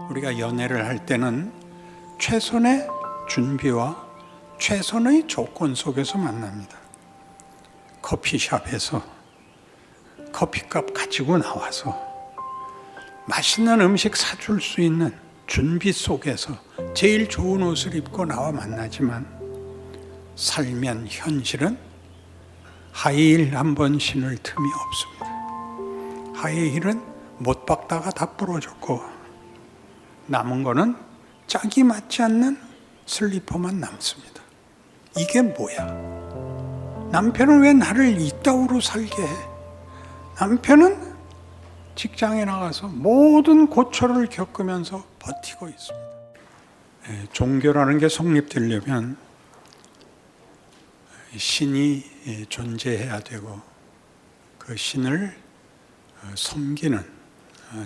우리가 연애를 할 때는 최선의 준비와 최선의 조건 속에서 만납니다. 커피숍에서 커피값 가지고 나와서 맛있는 음식 사줄 수 있는 준비 속에서 제일 좋은 옷을 입고 나와 만나지만, 살면 현실은 하이힐 한 번 신을 틈이 없습니다. 하이힐은 못 박다가 다 부러졌고 남은 거는 짝이 맞지 않는 슬리퍼만 남습니다. 이게 뭐야? 남편은 왜 나를 이따위로 살게 해? 남편은 직장에 나가서 모든 고초를 겪으면서 버티고 있습니다. 종교라는 게 성립되려면 신이 존재해야 되고, 그 신을 섬기는,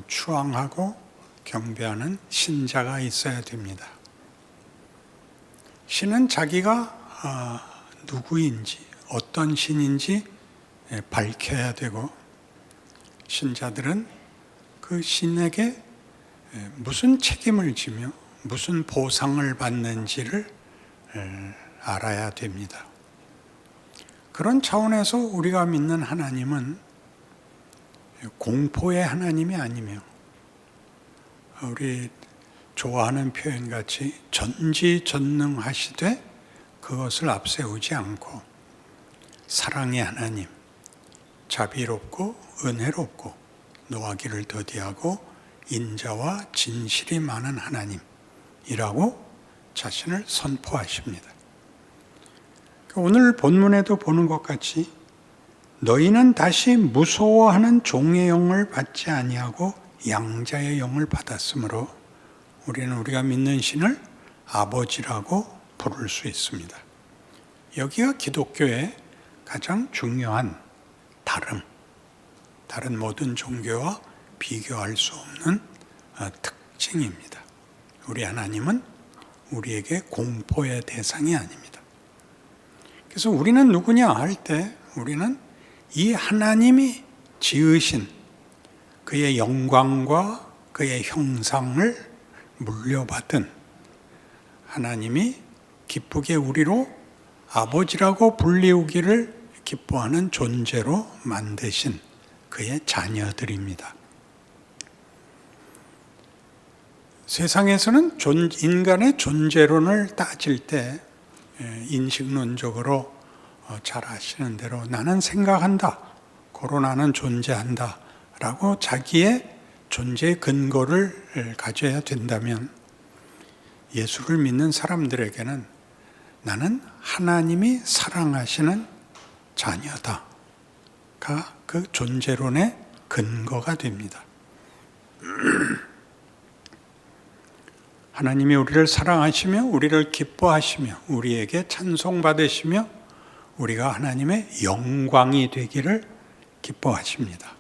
추앙하고 경배하는 신자가 있어야 됩니다. 신은 자기가 누구인지, 어떤 신인지 밝혀야 되고, 신자들은 그 신에게 무슨 책임을 지며 무슨 보상을 받는지를 알아야 됩니다. 그런 차원에서 우리가 믿는 하나님은 공포의 하나님이 아니며, 우리 좋아하는 표현같이 전지전능하시되 그것을 앞세우지 않고 사랑의 하나님, 자비롭고 은혜롭고 노하기를 더디하고 인자와 진실이 많은 하나님이라고 자신을 선포하십니다. 오늘 본문에도 보는 것 같이 너희는 다시 무서워하는 종의 영을 받지 아니하고 양자의 영을 받았으므로 우리는 우리가 믿는 신을 아버지라고 부를 수 있습니다. 여기가 기독교의 가장 중요한 다른 모든 종교와 비교할 수 없는 특징입니다. 우리 하나님은 우리에게 공포의 대상이 아닙니다. 그래서 우리는 누구냐 할 때 우리는 이 하나님이 지으신 그의 영광과 그의 형상을 물려받은, 하나님이 기쁘게 우리로 아버지라고 불리우기를 기뻐하는 존재로 만드신 그의 자녀들입니다. 세상에서는 인간의 존재론을 따질 때 인식론적으로 잘 아시는 대로 나는 생각한다, 고로 존재한다 라고 자기의 존재의 근거를 가져야 된다면, 예수를 믿는 사람들에게는 나는 하나님이 사랑하시는 자녀다가 그 존재론의 근거가 됩니다. 하나님이 우리를 사랑하시며 우리를 기뻐하시며 우리에게 찬송받으시며 우리가 하나님의 영광이 되기를 기뻐하십니다.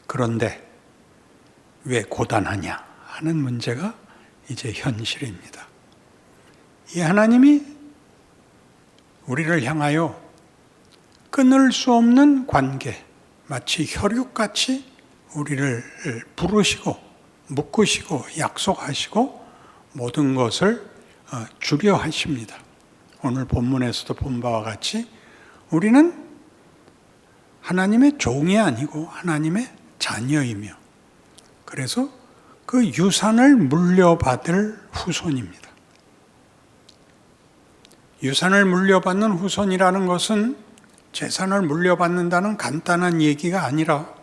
그런데 왜 고단하냐 하는 문제가 이제 현실입니다. 이 하나님이 우리를 향하여 끊을 수 없는 관계, 마치 혈육같이 우리를 부르시고 묶으시고 약속하시고 모든 것을 주려 하십니다. 오늘 본문에서도 본 바와 같이 우리는 하나님의 종이 아니고 하나님의 자녀이며, 그래서 그 유산을 물려받을 후손입니다. 유산을 물려받는 후손이라는 것은 재산을 물려받는다는 간단한 얘기가 아니라,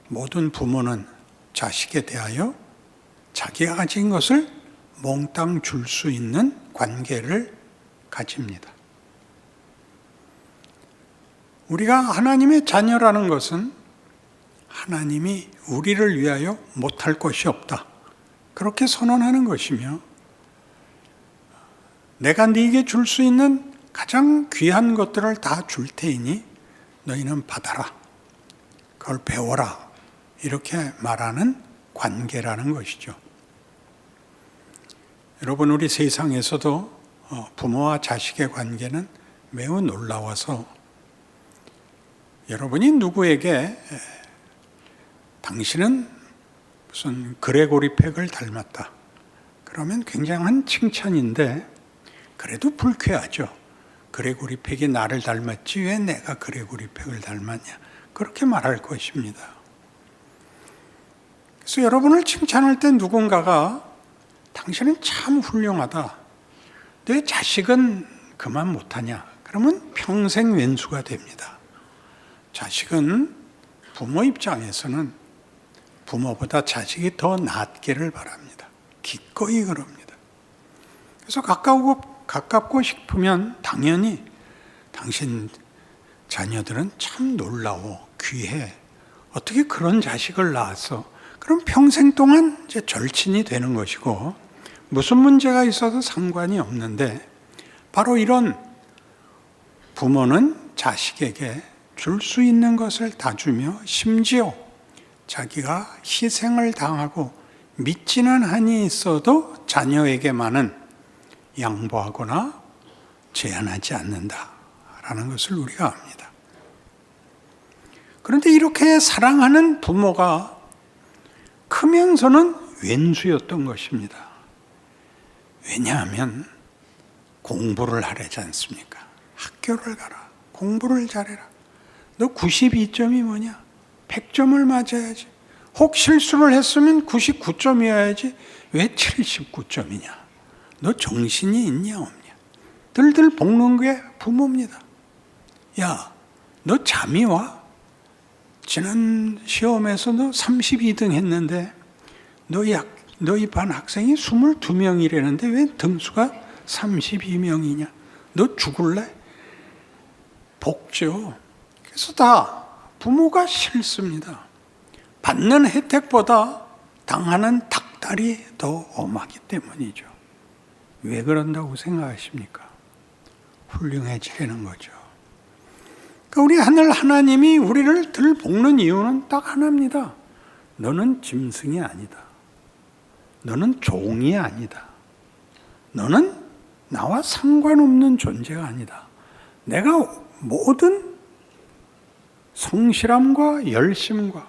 모든 부모는 자식에 대하여 자기가 가진 것을 몽땅 줄 수 있는 관계를 가집니다. 우리가 하나님의 자녀라는 것은 하나님이 우리를 위하여 못할 것이 없다, 그렇게 선언하는 것이며, 내가 네게 줄 수 있는 가장 귀한 것들을 다 줄 테이니 너희는 받아라, 그걸 배워라, 이렇게 말하는 관계라는 것이죠. 여러분, 우리 세상에서도 부모와 자식의 관계는 매우 놀라워서, 여러분이 누구에게 당신은 무슨 그레고리 팩을 닮았다. 그러면 굉장한 칭찬인데 그래도 불쾌하죠. 그레고리 팩이 나를 닮았지 왜 내가 그레고리 팩을 닮았냐. 그렇게 말할 것입니다. 그래서 여러분을 칭찬할 때 누군가가 당신은 참 훌륭하다. 내 자식은 그만 못하냐. 그러면 평생 왼수가 됩니다. 자식은 부모 입장에서는 부모보다 자식이 더 낫기를 바랍니다. 기꺼이 그럽니다. 그래서 가깝고 싶으면 당연히 당신 자녀들은 참 놀라워, 귀해. 어떻게 그런 자식을 낳았어? 그럼 평생 동안 이제 절친이 되는 것이고 무슨 문제가 있어도 상관이 없는데 바로 이런 부모는 자식에게 줄 수 있는 것을 다 주며 심지어 자기가 희생을 당하고 믿지는 한이 있어도 자녀에게만은 양보하거나 제한하지 않는다라는 것을 우리가 압니다. 그런데 이렇게 사랑하는 부모가 크면서는 왼수였던 것입니다. 왜냐하면 공부를 하려지 않습니까? 학교를 가라. 공부를 잘해라. 너 92점이 뭐냐? 100점을 맞아야지. 혹 실수를 했으면 99점이어야지. 왜 79점이냐? 너 정신이 있냐 없냐? 들들 볶는 게 부모입니다. 야, 너 잠이 와? 지난 시험에서 너 32등 했는데 너희 반 학생이 22명이라는데 왜 등수가 32명이냐? 너 죽을래? 복죠. 그래서 다 부모가 싫습니다. 받는 혜택보다 당하는 닥달이 더 엄하기 때문이죠. 왜 그런다고 생각하십니까? 훌륭해지려는 거죠. 그러니까 우리 하늘 하나님이 우리를 들 볶는 이유는 딱 하나입니다. 너는 짐승이 아니다. 너는 종이 아니다. 너는 나와 상관없는 존재가 아니다. 내가 모든 성실함과 열심과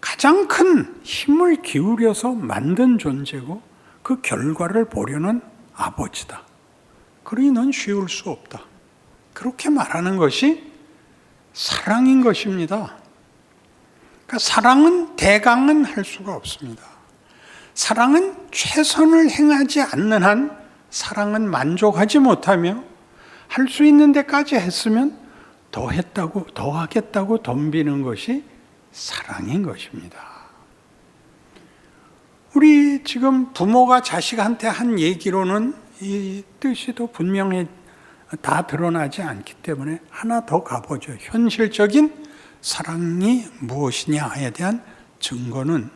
가장 큰 힘을 기울여서 만든 존재고 그 결과를 보려는 아버지다. 그러니 넌 쉬울 수 없다. 그렇게 말하는 것이 사랑인 것입니다. 그러니까 사랑은 대강은 할 수가 없습니다. 사랑은 최선을 행하지 않는 한 사랑은 만족하지 못하며 할 수 있는 데까지 했으면 더 했다고, 더 하겠다고 덤비는 것이 사랑인 것입니다. 우리 지금 부모가 자식한테 한 얘기로는 이 뜻이 더 분명히 다 드러나지 않기 때문에 하나 더 가보죠. 현실적인 사랑이 무엇이냐에 대한 증거는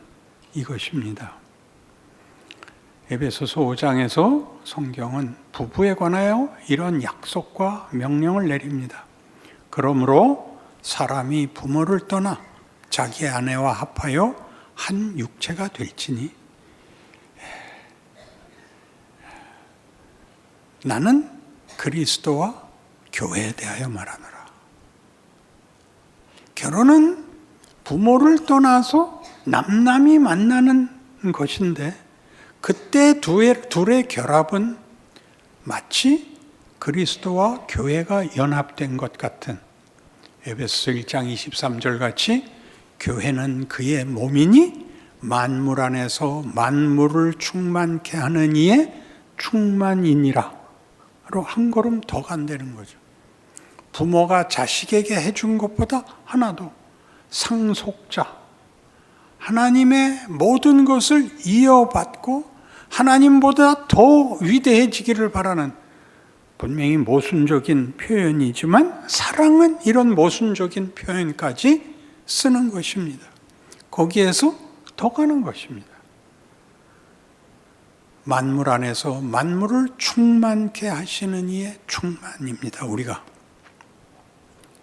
이것입니다. 에베소서 5장에서 성경은 부부에 관하여 이런 약속과 명령을 내립니다. 그러므로 사람이 부모를 떠나 자기 아내와 합하여 한 육체가 될지니 나는 그리스도와 교회에 대하여 말하노라. 결혼은 부모를 떠나서 남남이 만나는 것인데 그때 둘의 결합은 마치 그리스도와 교회가 연합된 것 같은 에베소서 1장 23절 같이 교회는 그의 몸이니 만물 안에서 만물을 충만케 하는 이의 충만이니라. 로 한 걸음 더 간다는 거죠. 부모가 자식에게 해준 것보다 하나도 상속자, 하나님의 모든 것을 이어받고 하나님보다 더 위대해지기를 바라는 분명히 모순적인 표현이지만 사랑은 이런 모순적인 표현까지 쓰는 것입니다. 거기에서 더 가는 것입니다. 만물 안에서 만물을 충만케 하시는 이의 충만입니다. 우리가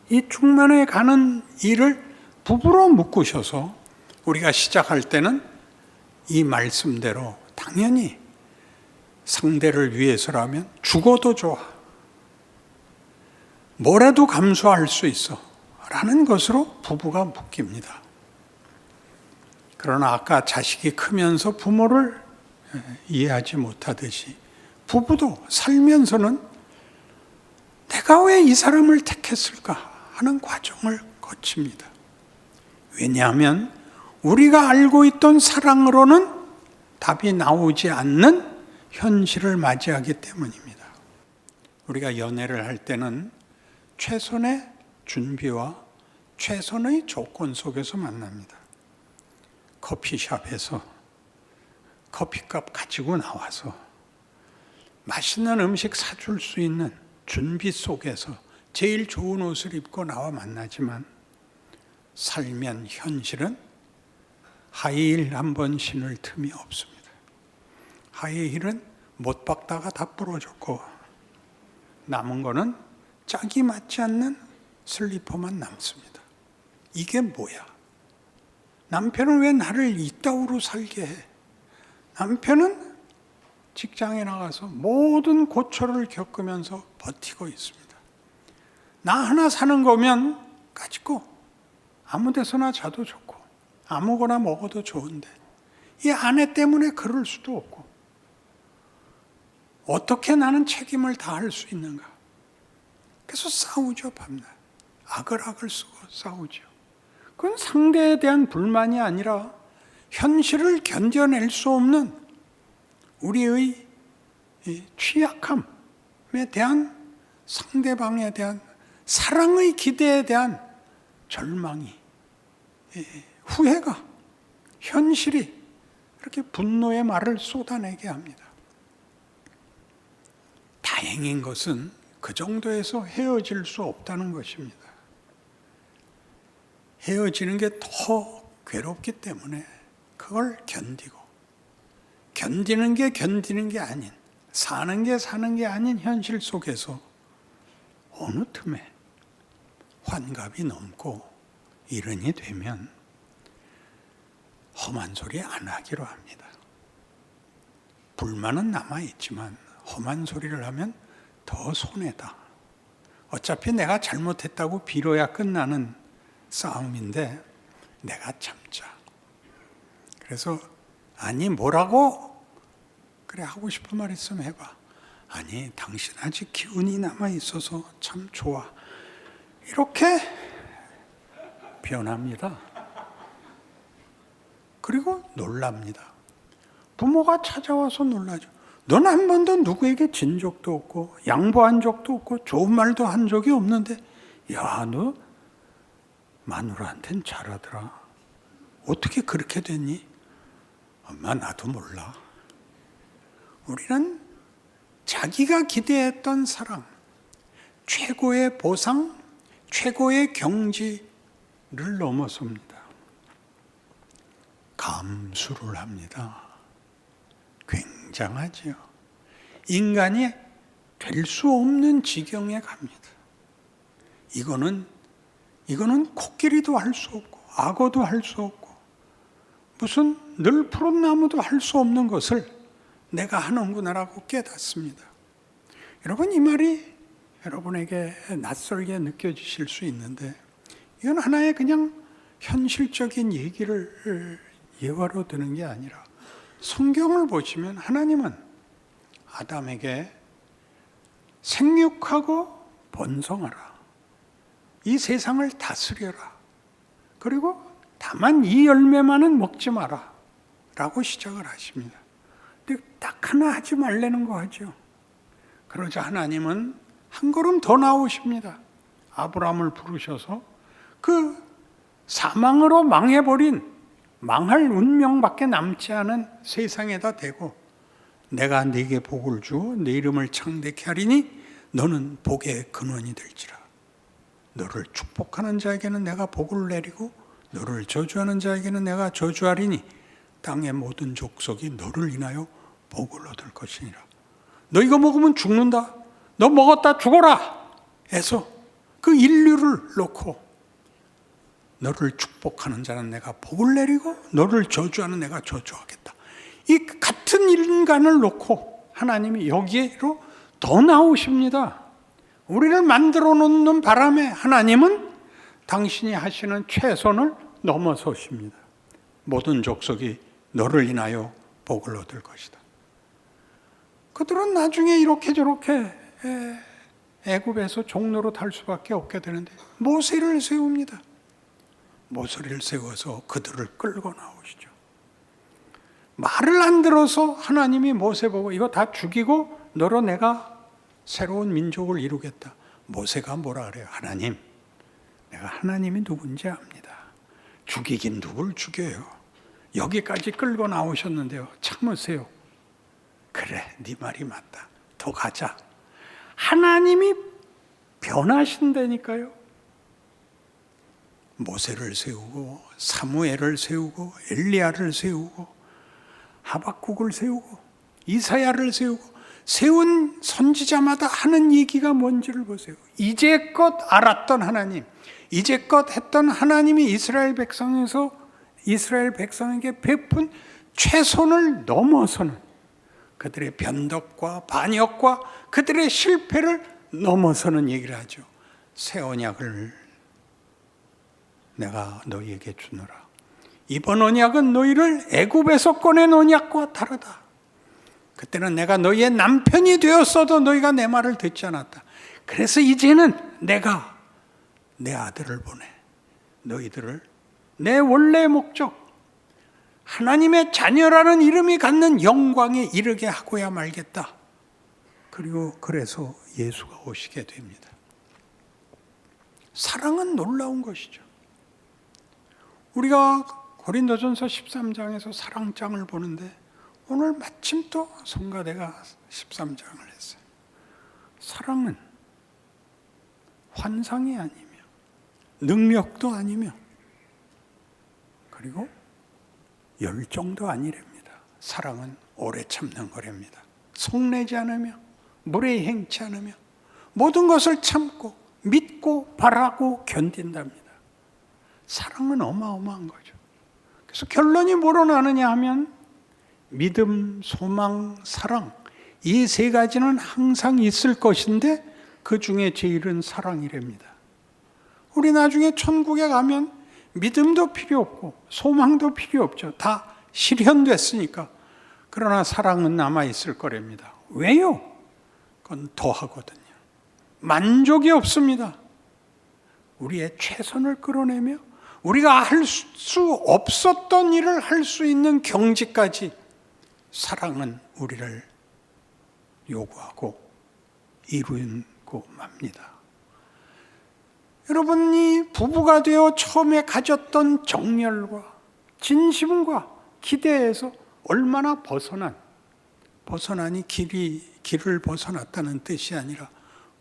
이 충만해 가는 일을 부부로 묶으셔서 우리가 시작할 때는 이 말씀대로 당연히 상대를 위해서라면 죽어도 좋아. 뭐라도 감수할 수 있어. 라는 것으로 부부가 묶입니다. 그러나 아까 자식이 크면서 부모를 이해하지 못하듯이 부부도 살면서는 내가 왜 이 사람을 택했을까 하는 과정을 거칩니다. 왜냐하면 우리가 알고 있던 사랑으로는 답이 나오지 않는 현실을 맞이하기 때문입니다. 우리가 연애를 할 때는 최선의 준비와 최선의 조건 속에서 만납니다. 커피숍에서 커피값 가지고 나와서 맛있는 음식 사줄 수 있는 준비 속에서 제일 좋은 옷을 입고 나와 만나지만 살면 현실은 하이힐 한 번 신을 틈이 없습니다. 하이힐은 못 박다가 다 부러졌고 남은 거는 짝이 맞지 않는 슬리퍼만 남습니다. 이게 뭐야? 남편은 왜 나를 이따위로 살게 해? 남편은 직장에 나가서 모든 고초를 겪으면서 버티고 있습니다. 나 하나 사는 거면 가지고 아무 데서나 자도 좋고 아무거나 먹어도 좋은데 이 아내 때문에 그럴 수도 없고 어떻게 나는 책임을 다할 수 있는가? 그래서 싸우죠, 밤낮. 아글아글 쓰고 싸우죠. 그건 상대에 대한 불만이 아니라 현실을 견뎌낼 수 없는 우리의 취약함에 대한 상대방에 대한 사랑의 기대에 대한 절망이, 후회가, 현실이 이렇게 분노의 말을 쏟아내게 합니다. 다행인 것은 그 정도에서 헤어질 수 없다는 것입니다. 헤어지는 게 더 괴롭기 때문에 그걸 견디고, 견디는 게 아닌, 사는 게 아닌 현실 속에서 어느 틈에 환갑이 넘고 이른이 되면 험한 소리 안 하기로 합니다. 불만은 남아있지만 험한 소리를 하면 더 손해다. 어차피 내가 잘못했다고 빌어야 끝나는 싸움인데 내가 참자. 그래서 아니 뭐라고? 그래 하고 싶은 말 있으면 해봐. 아니 당신 아직 기운이 남아있어서 참 좋아. 이렇게 변합니다. 그리고 놀랍니다. 부모가 찾아와서 놀라죠. 넌 한 번도 누구에게 진 적도 없고 양보한 적도 없고 좋은 말도 한 적이 없는데 야, 너 마누라한텐 잘하더라. 어떻게 그렇게 됐니? 엄마 나도 몰라. 우리는 자기가 기대했던 사랑, 최고의 보상, 최고의 경지를 넘어섭니다. 감수를 합니다. 굉장하지요. 인간이 될 수 없는 지경에 갑니다. 이거는 코끼리도 할 수 없고 악어도 할 수 없고 무슨 늘 푸른 나무도 할 수 없는 것을 내가 하는구나라고 깨닫습니다. 여러분, 이 말이 여러분에게 낯설게 느껴지실 수 있는데 이건 하나의 그냥 현실적인 얘기를 예화로 드는 게 아니라 성경을 보시면 하나님은 아담에게 생육하고 번성하라. 이 세상을 다스려라. 그리고 다만 이 열매만은 먹지 마라. 라고 시작을 하십니다. 근데 딱 하나 하지 말라는 거 하죠. 그러자 하나님은 한 걸음 더 나오십니다. 아브라함을 부르셔서 그 사망으로 망할 운명밖에 남지 않은 세상에다 대고 내가 네게 복을 주어 네 이름을 창대케 하리니 너는 복의 근원이 될지라. 너를 축복하는 자에게는 내가 복을 내리고 너를 저주하는 자에게는 내가 저주하리니 땅의 모든 족속이 너를 인하여 복을 얻을 것이니라. 너 이거 먹으면 죽는다. 너 먹었다 죽어라 해서 그 인류를 놓고 너를 축복하는 자는 내가 복을 내리고 너를 저주하는 내가 저주하겠다. 이 같은 인간을 놓고 하나님이 여기로 더 나오십니다. 우리를 만들어 놓는 바람에 하나님은 당신이 하시는 최선을 넘어서십니다. 모든 족속이 너를 인하여 복을 얻을 것이다. 그들은 나중에 이렇게 저렇게 애굽에서 종로로 탈 수밖에 없게 되는데 모세를 세웁니다. 모세를 세워서 그들을 끌고 나오시죠. 말을 안 들어서 하나님이 모세 보고 이거 다 죽이고 너로 내가 새로운 민족을 이루겠다. 모세가 뭐라 그래요? 하나님, 내가 하나님이 누군지 압니다. 죽이긴 누굴 죽여요? 여기까지 끌고 나오셨는데요. 참으세요. 그래, 네 말이 맞다. 더 가자. 하나님이 변하신다니까요. 모세를 세우고 사무엘을 세우고 엘리야를 세우고 하박국을 세우고 이사야를 세우고 세운 선지자마다 하는 얘기가 뭔지를 보세요. 이제껏 알았던 하나님, 이제껏 했던 하나님이 이스라엘 백성에게 베푼 최선을 넘어서는 그들의 변덕과 반역과 그들의 실패를 넘어서는 얘기를 하죠. 새 언약을 내가 너희에게 주노라. 이번 언약은 너희를 애굽에서 꺼낸 언약과 다르다. 그때는 내가 너희의 남편이 되었어도 너희가 내 말을 듣지 않았다. 그래서 이제는 내가 내 아들을 보내 너희들을 내 원래 목적, 하나님의 자녀라는 이름이 갖는 영광에 이르게 하고야 말겠다. 그리고 그래서 예수가 오시게 됩니다. 사랑은 놀라운 것이죠. 우리가 고린도전서 13장에서 사랑장을 보는데 오늘 마침 또 성가대가 13장을 했어요. 사랑은 환상이 아니며 능력도 아니며 그리고 열정도 아니랍니다. 사랑은 오래 참는 거랍니다. 속내지 않으며 무례히 행치 않으며 모든 것을 참고 믿고 바라고 견딘답니다. 사랑은 어마어마한 거죠. 그래서 결론이 뭐로 나느냐 하면 믿음, 소망, 사랑 이 세 가지는 항상 있을 것인데 그 중에 제일은 사랑이랍니다. 우리 나중에 천국에 가면 믿음도 필요 없고 소망도 필요 없죠. 다 실현됐으니까. 그러나 사랑은 남아있을 거랍니다. 왜요? 그건 더하거든요. 만족이 없습니다. 우리의 최선을 끌어내며 우리가 할 수 없었던 일을 할 수 있는 경지까지 사랑은 우리를 요구하고 이루고 맙니다. 여러분이 부부가 되어 처음에 가졌던 정열과 진심과 기대에서 얼마나 벗어나니 길을 벗어났다는 뜻이 아니라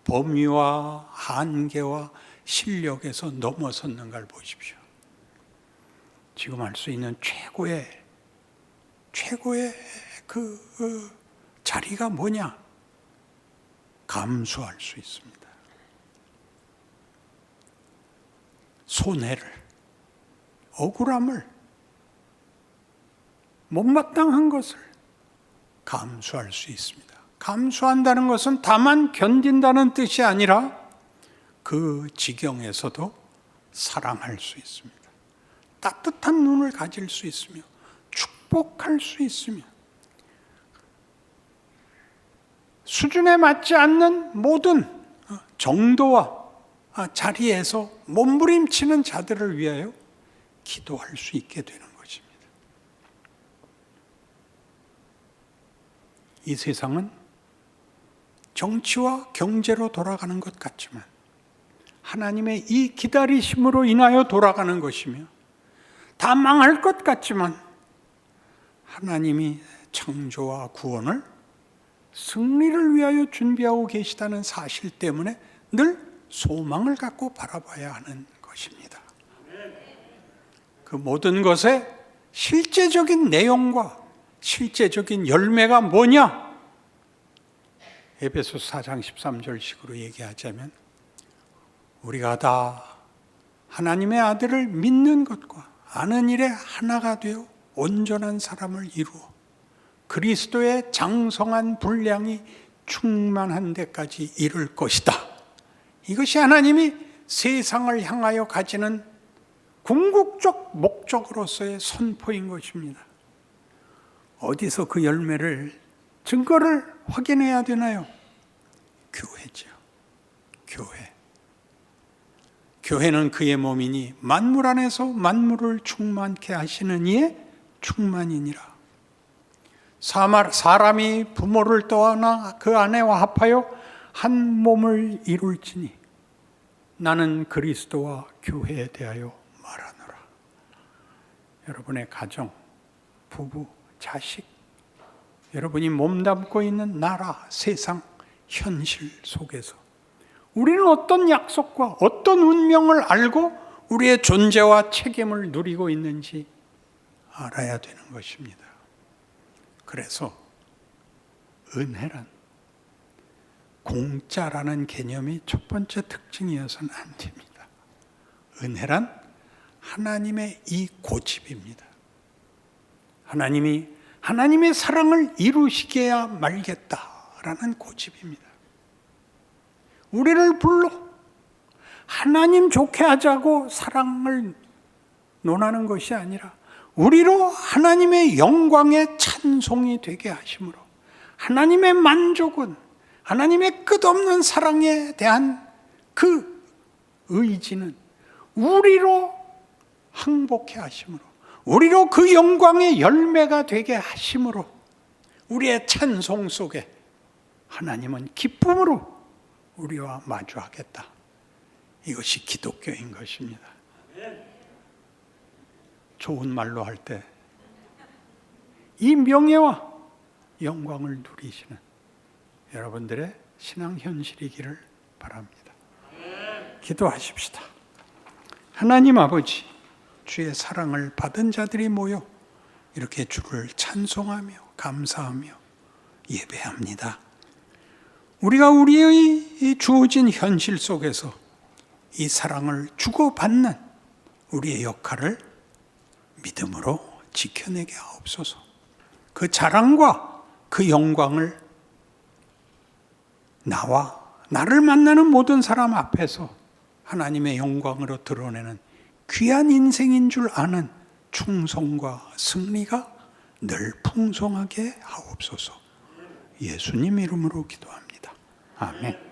범위와 한계와 실력에서 넘어섰는가를 보십시오. 지금 할 수 있는 최고의 그 자리가 뭐냐? 감수할 수 있습니다. 손해를, 억울함을, 못마땅한 것을 감수할 수 있습니다. 감수한다는 것은 다만 견딘다는 뜻이 아니라 그 지경에서도 사랑할 수 있습니다. 따뜻한 눈을 가질 수 있으며 축복할 수 있으며 수준에 맞지 않는 모든 정도와 자리에서 몸부림치는 자들을 위하여 기도할 수 있게 되는 것입니다. 이 세상은 정치와 경제로 돌아가는 것 같지만 하나님의 이 기다리심으로 인하여 돌아가는 것이며 다 망할 것 같지만 하나님이 창조와 구원을 승리를 위하여 준비하고 계시다는 사실 때문에 늘 소망을 갖고 바라봐야 하는 것입니다. 그 모든 것의 실제적인 내용과 실제적인 열매가 뭐냐? 에베소서 4장 13절식으로 얘기하자면 우리가 다 하나님의 아들을 믿는 것과 아는 일에 하나가 되어 온전한 사람을 이루어 그리스도의 장성한 분량이 충만한 데까지 이를 것이다. 이것이 하나님이 세상을 향하여 가지는 궁극적 목적으로서의 선포인 것입니다. 어디서 그 열매를, 증거를 확인해야 되나요? 교회죠. 교회. 교회는 그의 몸이니 만물 안에서 만물을 충만케 하시는 이의 충만이니라. 사람이 부모를 떠나 그 아내와 합하여 한 몸을 이룰지니 나는 그리스도와 교회에 대하여 말하노라. 여러분의 가정, 부부, 자식, 여러분이 몸담고 있는 나라, 세상, 현실 속에서 우리는 어떤 약속과 어떤 운명을 알고 우리의 존재와 책임을 누리고 있는지 알아야 되는 것입니다. 그래서 은혜란 공짜라는 개념이 첫 번째 특징이어서는 안 됩니다. 은혜란 하나님의 이 고집입니다. 하나님이 하나님의 사랑을 이루시게야 말겠다라는 고집입니다. 우리를 불러 하나님 좋게 하자고 사랑을 논하는 것이 아니라 우리로 하나님의 영광의 찬송이 되게 하심으로 하나님의 만족은 하나님의 끝없는 사랑에 대한 그 의지는 우리로 항복해 하심으로 우리로 그 영광의 열매가 되게 하심으로 우리의 찬송 속에 하나님은 기쁨으로 우리와 마주하겠다. 이것이 기독교인 것입니다. 좋은 말로 할 때 이 명예와 영광을 누리시는 여러분들의 신앙 현실이기를 바랍니다. 기도하십시다. 하나님 아버지, 주의 사랑을 받은 자들이 모여 이렇게 주를 찬송하며 감사하며 예배합니다. 우리가 우리의 주어진 현실 속에서 이 사랑을 주고받는 우리의 역할을 믿음으로 지켜내게 하옵소서. 그 자랑과 그 영광을 나와 나를 만나는 모든 사람 앞에서 하나님의 영광으로 드러내는 귀한 인생인 줄 아는 충성과 승리가 늘 풍성하게 하옵소서. 예수님 이름으로 기도합니다. 아멘.